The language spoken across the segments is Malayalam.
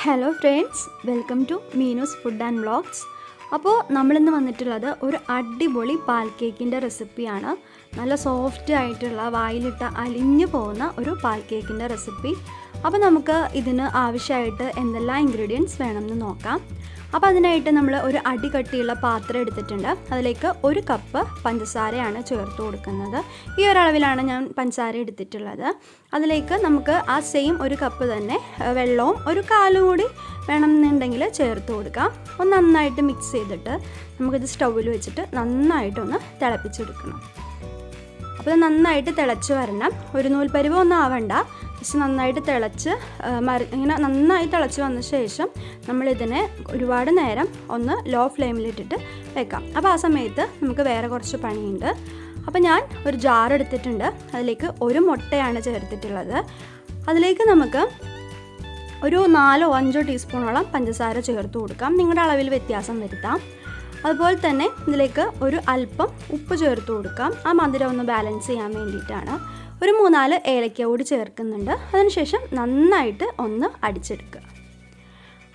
Hello friends, welcome to Meenu's food and vlogs. അപ്പോൾ നമ്മളിന്ന് വന്നിട്ടുള്ളത് ഒരു അടിപൊളി പാൽ കേക്കിൻ്റെ റെസിപ്പിയാണ്. നല്ല സോഫ്റ്റ് ആയിട്ടുള്ള വായിലിട്ട അലിഞ്ഞു പോകുന്ന ഒരു പാൽ കേക്കിൻ്റെ റെസിപ്പി. അപ്പോൾ നമുക്ക് ഇതിന് ആവശ്യമായിട്ട് എന്തെല്ലാം ഇൻഗ്രീഡിയൻറ്റ്സ് വേണമെന്ന് നോക്കാം. അപ്പോൾ അതിനായിട്ട് നമ്മൾ ഒരു അടികട്ടിയുള്ള പാത്രം എടുത്തിട്ടുണ്ട്. അതിലേക്ക് 1 കപ്പ് പഞ്ചസാരയാണ് ചേർത്ത് കൊടുക്കുന്നത്. ഈ ഒരളവിലാണ് ഞാൻ പഞ്ചസാര എടുത്തിട്ടുള്ളത്. അതിലേക്ക് നമുക്ക് ആ സെയിം 1 കപ്പ് തന്നെ വെള്ളവും 1/4 കൂടി വേണമെന്നുണ്ടെങ്കിൽ ചേർത്ത് കൊടുക്കാം. ഒന്ന് നന്നായിട്ട് മിക്സ് ചെയ്തിട്ട് നമുക്കിത് സ്റ്റൗവിൽ വെച്ചിട്ട് നന്നായിട്ടൊന്ന് തിളപ്പിച്ചെടുക്കണം. അപ്പോൾ ഇത് നന്നായിട്ട് തിളച്ച് വരണം. ഒരു നൂൽപ്പരുവം ഒന്നും ആവണ്ട, ജസ്റ്റ് നന്നായിട്ട് തിളച്ച് ഇങ്ങനെ നന്നായി തിളച്ച് വന്ന ശേഷം നമ്മളിതിനെ ഒരുപാട് നേരം ഒന്ന് ലോ ഫ്ലെയിമിലിട്ടിട്ട് വെക്കാം. അപ്പോൾ ആ സമയത്ത് നമുക്ക് വേറെ കുറച്ച് പണിയുണ്ട്. അപ്പോൾ ഞാൻ ഒരു ജാർ എടുത്തിട്ടുണ്ട്. അതിലേക്ക് 1 മുട്ടയാണ് ചേർത്തിട്ടുള്ളത്. അതിലേക്ക് നമുക്ക് ഒരു 4-5 ടീസ്പൂണോളം പഞ്ചസാര ചേർത്ത് കൊടുക്കാം. നിങ്ങളുടെ അളവിൽ വ്യത്യാസം വരുത്താം. അതുപോലെ തന്നെ ഇതിലേക്ക് ഒരു അല്പം ഉപ്പ് ചേർത്ത് കൊടുക്കാം. ആ മധുരം ഒന്ന് ബാലൻസ് ചെയ്യാൻ വേണ്ടിയിട്ടാണ്. ഒരു 3-4 ഏലക്ക കൂടി ചേർക്കുന്നുണ്ട്. അതിനുശേഷം നന്നായിട്ട് ഒന്ന് അടിച്ചെടുക്കുക.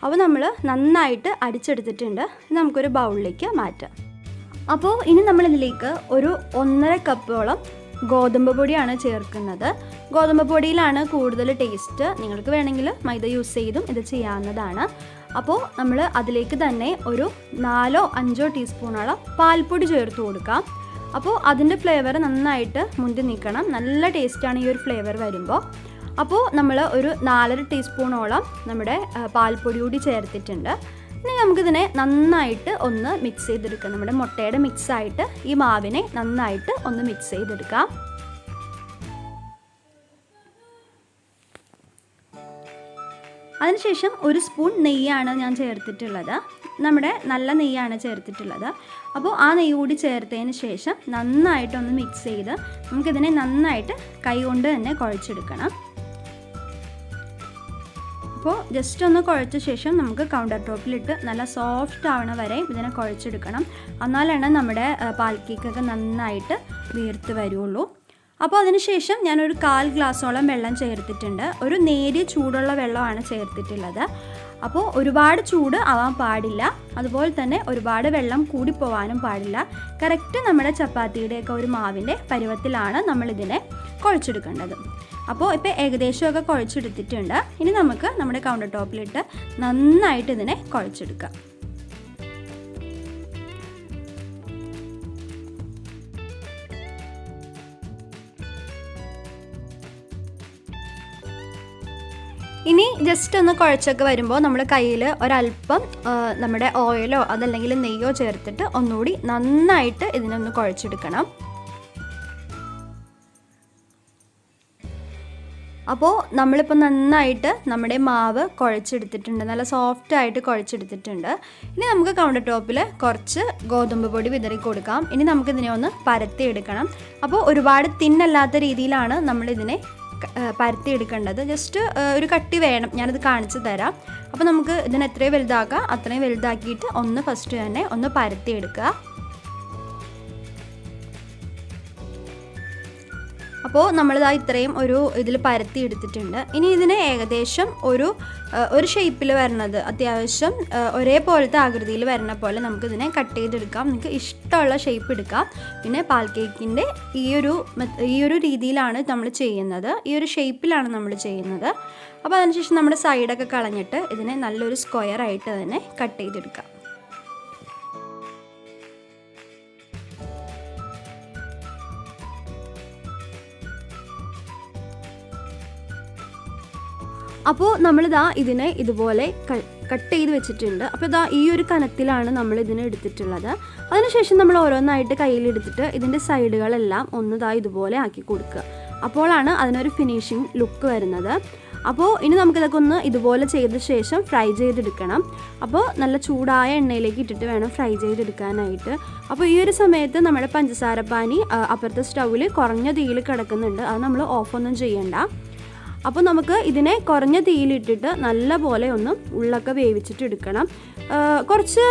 അപ്പോൾ നമ്മൾ നന്നായിട്ട് അടിച്ചെടുത്തിട്ടുണ്ട്. നമുക്കൊരു ബൗളിലേക്ക് മാറ്റാം. അപ്പോൾ ഇനി നമ്മളിതിലേക്ക് ഒരു 1.5 കപ്പോളം ഗോതമ്പ് പൊടിയാണ് ചേർക്കുന്നത്. ഗോതമ്പ് പൊടിയിലാണ് കൂടുതൽ ടേസ്റ്റ്. നിങ്ങൾക്ക് വേണമെങ്കിൽ മൈദ യൂസ് ചെയ്തും ഇത് ചെയ്യാവുന്നതാണ്. അപ്പോൾ നമ്മൾ അതിലേക്ക് തന്നെ ഒരു 4-5 ടീസ്പൂണോളം പാൽപ്പൊടി ചേർത്ത് കൊടുക്കാം. അപ്പോൾ അതിൻ്റെ ഫ്ലേവർ നന്നായിട്ട് മുന്തി നിൽക്കണം. നല്ല ടേസ്റ്റാണ് ഈ ഒരു ഫ്ലേവർ വരുമ്പോൾ. അപ്പോൾ നമ്മൾ ഒരു 4.5 ടീസ്പൂണോളം നമ്മുടെ പാൽപ്പൊടി കൂടി ചേർത്തിട്ടുണ്ട്. ഇനി നമുക്കിതിനെ നന്നായിട്ട് ഒന്ന് മിക്സ് ചെയ്തെടുക്കാം. നമ്മുടെ മുട്ടയുടെ മിക്സായിട്ട് ഈ മാവിനെ നന്നായിട്ട് ഒന്ന് മിക്സ് ചെയ്തെടുക്കാം. അതിനുശേഷം 1 സ്പൂൺ നെയ്യാണ് ഞാൻ ചേർത്തിട്ടുള്ളത്. നമ്മുടെ നല്ല നെയ്യാണ് ചേർത്തിട്ടുള്ളത്. അപ്പോൾ ആ നെയ്യ് കൂടി ചേർത്തതിന് ശേഷം നന്നായിട്ടൊന്ന് മിക്സ് ചെയ്ത് നമുക്കിതിനെ നന്നായിട്ട് കൈ കൊണ്ട് തന്നെ കുഴച്ചെടുക്കണം. അപ്പോൾ ജസ്റ്റ് ഒന്ന് കുഴച്ച ശേഷം നമുക്ക് കൗണ്ടർ ടോപ്പിലിട്ട് നല്ല സോഫ്റ്റ് ആവണ വരെ ഇതിനെ കുഴച്ചെടുക്കണം. എന്നാലാണ് നമ്മുടെ പാൽ കേക്കൊക്കെ നന്നായിട്ട് വീർത്ത് വരുള്ളൂ. അപ്പോൾ അതിനുശേഷം ഞാനൊരു 1/4 ഗ്ലാസ്സോളം വെള്ളം ചേർത്തിട്ടുണ്ട്. ഒരു നേരിയ ചൂടുള്ള വെള്ളമാണ് ചേർത്തിട്ടുള്ളത്. അപ്പോൾ ഒരുപാട് ചൂട് ആവാൻ പാടില്ല, അതുപോലെ തന്നെ ഒരുപാട് വെള്ളം കൂടി പോകാനും പാടില്ല. കറക്റ്റ് നമ്മുടെ ചപ്പാത്തിയുടെയൊക്കെ ഒരു മാവിൻ്റെ പരുവത്തിലാണ് നമ്മളിതിനെ കുഴച്ചെടുക്കേണ്ടത്. അപ്പോൾ ഇപ്പോൾ ഏകദേശമൊക്കെ കുഴച്ചെടുത്തിട്ടുണ്ട്. ഇനി നമുക്ക് നമ്മുടെ കൗണ്ടർ ടോപ്പിലിട്ട് നന്നായിട്ട് ഇതിനെ കുഴച്ചെടുക്കാം. ഇനി ജസ്റ്റ് ഒന്ന് കുഴച്ചൊക്കെ വരുമ്പോൾ നമ്മൾ കയ്യിൽ ഒരല്പം നമ്മുടെ ഓയിലോ അതല്ലെങ്കിൽ നെയ്യോ ചേർത്തിട്ട് ഒന്നുകൂടി നന്നായിട്ട് ഇതിനൊന്ന് കുഴച്ചെടുക്കണം. അപ്പോൾ നമ്മളിപ്പോൾ നന്നായിട്ട് നമ്മുടെ മാവ് കുഴച്ചെടുത്തിട്ടുണ്ട്. നല്ല സോഫ്റ്റായിട്ട് കുഴച്ചെടുത്തിട്ടുണ്ട്. ഇനി നമുക്ക് കൗണ്ടർ ടോപ്പിൽ കുറച്ച് ഗോതമ്പ് പൊടി വിതറി കൊടുക്കാം. ഇനി നമുക്കിതിനെ ഒന്ന് പരത്തിയെടുക്കണം. അപ്പോൾ ഒരുപാട് തിന്നല്ലാത്ത രീതിയിലാണ് നമ്മളിതിനെ പരത്തിയെടുക്കേണ്ടത്. ജസ്റ്റ് ഒരു കട്ടി വേണം. ഞാനത് കാണിച്ചു തരാം. അപ്പോൾ നമുക്ക് ഇതിനെ എത്രയും വലുതാക്കാം അത്രയും വലുതാക്കിയിട്ട് ഒന്ന് ഫസ്റ്റ് തന്നെ ഒന്ന് പരത്തിയെടുക്കുക. അപ്പോൾ നമ്മളിതാ ഇത്രയും ഇതിൽ പരത്തി എടുത്തിട്ടുണ്ട്. ഇനി ഇതിനെ ഏകദേശം ഒരു ഷേപ്പിൽ വരണത്, അത്യാവശ്യം ഒരേപോലത്തെ ആകൃതിയിൽ വരണ പോലെ നമുക്കിതിനെ കട്ട് ചെയ്തെടുക്കാം. നിങ്ങൾക്ക് ഇഷ്ടമുള്ള ഷേപ്പ് എടുക്കാം. പിന്നെ പാൽ കേക്കിൻ്റെ ഈ ഒരു രീതിയിലാണ് നമ്മൾ ചെയ്യുന്നത്. ഈ ഒരു ഷേപ്പിലാണ് നമ്മൾ ചെയ്യുന്നത്. അപ്പോൾ അതിനുശേഷം നമ്മുടെ സൈഡൊക്കെ കളഞ്ഞിട്ട് ഇതിനെ നല്ലൊരു സ്ക്വയർ ആയിട്ട് തന്നെ കട്ട് ചെയ്തെടുക്കാം. അപ്പോൾ നമ്മളിതാ ഇതിനെ ഇതുപോലെ കട്ട് ചെയ്ത് വെച്ചിട്ടുണ്ട്. അപ്പോൾ ഇതാ ഈ ഒരു കനത്തിലാണ് നമ്മൾ ഇതിനെ എടുത്തിട്ടുള്ളത്. അതിനുശേഷം നമ്മൾ ഓരോന്നായിട്ട് കയ്യിലെടുത്തിട്ട് ഇതിൻ്റെ സൈഡുകളെല്ലാം ഒന്നതാ ഇതുപോലെ ആക്കി കൊടുക്കുക. അപ്പോഴാണ് അതിനൊരു ഫിനിഷിങ് ലുക്ക് വരുന്നത്. അപ്പോൾ ഇനി നമുക്കിതൊക്കെ ഒന്ന് ഇതുപോലെ ചെയ്ത ശേഷം ഫ്രൈ ചെയ്തെടുക്കണം. അപ്പോൾ നല്ല ചൂടായ എണ്ണയിലേക്ക് ഇട്ടിട്ട് വേണം ഫ്രൈ ചെയ്തെടുക്കാനായിട്ട്. അപ്പോൾ ഈ ഒരു സമയത്ത് നമ്മുടെ പഞ്ചസാരപ്പാനി അപ്പുറത്തെ സ്റ്റൗവിൽ കുറഞ്ഞ തീയിൽ കിടക്കുന്നുണ്ട്. അത് നമ്മൾ ഓഫൊന്നും ചെയ്യണ്ട. അപ്പോൾ നമുക്ക് ഇതിനെ കുറഞ്ഞ തീയിലിട്ടിട്ട് നല്ല പോലെ ഒന്ന് ഉള്ളൊക്കെ വേവിച്ചിട്ട് എടുക്കണം. കുറച്ച്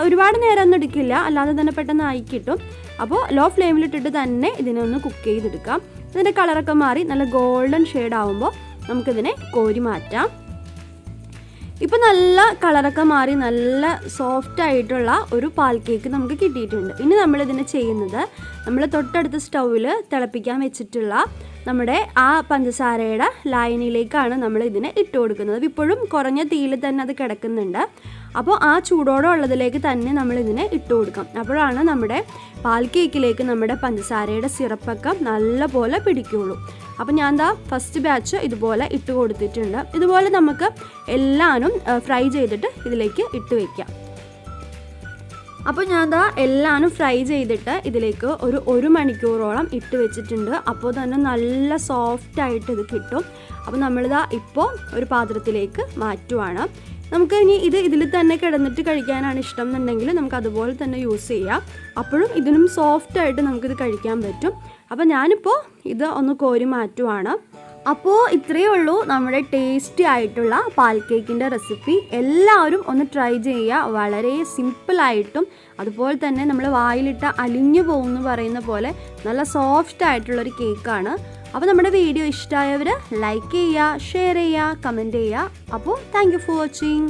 ഒരുപാട് നേരം ഒന്നും എടുക്കില്ല, അല്ലാതെ തന്നെ പെട്ടെന്ന് ആയി കിട്ടും. അപ്പോൾ ലോ ഫ്ലെയിമിലിട്ടിട്ട് തന്നെ ഇതിനെ ഒന്ന് കുക്ക് ചെയ്തെടുക്കാം. ഇതിൻ്റെ കളറൊക്കെ മാറി നല്ല ഗോൾഡൻ ഷെയ്ഡ് ആകുമ്പോൾ നമുക്കിതിനെ കോരി മാറ്റാം. ഇപ്പോൾ നല്ല കളറൊക്കെ മാറി നല്ല സോഫ്റ്റ് ആയിട്ടുള്ള ഒരു പാൽ കേക്ക് നമുക്ക് കിട്ടിയിട്ടുണ്ട്. ഇനി നമ്മളിതിന് ചെയ്യുന്നത്, നമ്മൾ തൊട്ടടുത്ത സ്റ്റൗവിൽ തിളപ്പിക്കാൻ വെച്ചിട്ടുള്ള നമ്മുടെ ആ പഞ്ചസാരയുടെ ലായനിയിലേക്കാണ് നമ്മൾ ഇതിനെ ഇട്ട് കൊടുക്കുന്നത്. ഇപ്പോഴും കുറഞ്ഞ തീയിൽ തന്നെ അത് കിടക്കുന്നുണ്ട്. അപ്പോൾ ആ ചൂടോടെ ഉള്ളതിലേക്ക് തന്നെ നമ്മളിതിനെ ഇട്ട് കൊടുക്കാം. അപ്പോഴാണ് നമ്മുടെ പാൽ കേക്കിലേക്ക് നമ്മുടെ പഞ്ചസാരയുടെ സിറപ്പൊക്കെ നല്ലപോലെ പിടിക്കുകയുള്ളൂ. അപ്പോൾ ഞാൻ ഫസ്റ്റ് ബാച്ച് ഇതുപോലെ ഇട്ട് കൊടുത്തിട്ടുണ്ട്. ഇതുപോലെ നമുക്ക് എല്ലാനും ഫ്രൈ ചെയ്തിട്ട് ഇതിലേക്ക് ഇട്ട് വയ്ക്കാം. അപ്പോൾ ഞാൻ എല്ലാനും ഫ്രൈ ചെയ്തിട്ട് ഇതിലേക്ക് ഒരു മണിക്കൂറോളം ഇട്ട് വെച്ചിട്ടുണ്ട്. അപ്പോൾ തന്നെ നല്ല സോഫ്റ്റായിട്ട് ഇത് കിട്ടും. അപ്പോൾ നമ്മളിതാ ഇപ്പോൾ ഒരു പാത്രത്തിലേക്ക് മാറ്റുവാണ്. നമുക്ക് ഇനി ഇതിൽ തന്നെ കിടന്നിട്ട് കഴിക്കാനാണ് ഇഷ്ടം എന്നുണ്ടെങ്കിൽ നമുക്ക് അതുപോലെ തന്നെ യൂസ് ചെയ്യാം. അപ്പോഴും ഇതിനും സോഫ്റ്റായിട്ട് നമുക്കിത് കഴിക്കാൻ പറ്റും. അപ്പോൾ ഞാനിപ്പോൾ ഇത് ഒന്ന് കോരി മാറ്റുവാണ്. അപ്പോൾ ഇത്രയേ ഉള്ളൂ നമ്മുടെ ടേസ്റ്റി ആയിട്ടുള്ള പാൽ കേക്കിൻ്റെ റെസിപ്പി. എല്ലാവരും ഒന്ന് ട്രൈ ചെയ്യുക. വളരെ സിമ്പിളായിട്ടും അതുപോലെ തന്നെ നമ്മൾ വായിലിട്ട അലിഞ്ഞു പോകുമെന്ന് പറയുന്ന പോലെ നല്ല സോഫ്റ്റ് ആയിട്ടുള്ളൊരു കേക്കാണ്. അപ്പോൾ നമ്മുടെ വീഡിയോ ഇഷ്ടമായവർ ലൈക്ക് ചെയ്യുക, ഷെയർ ചെയ്യുക, കമൻറ്റ് ചെയ്യുക. അപ്പോൾ താങ്ക് യു ഫോർ വാച്ചിങ്.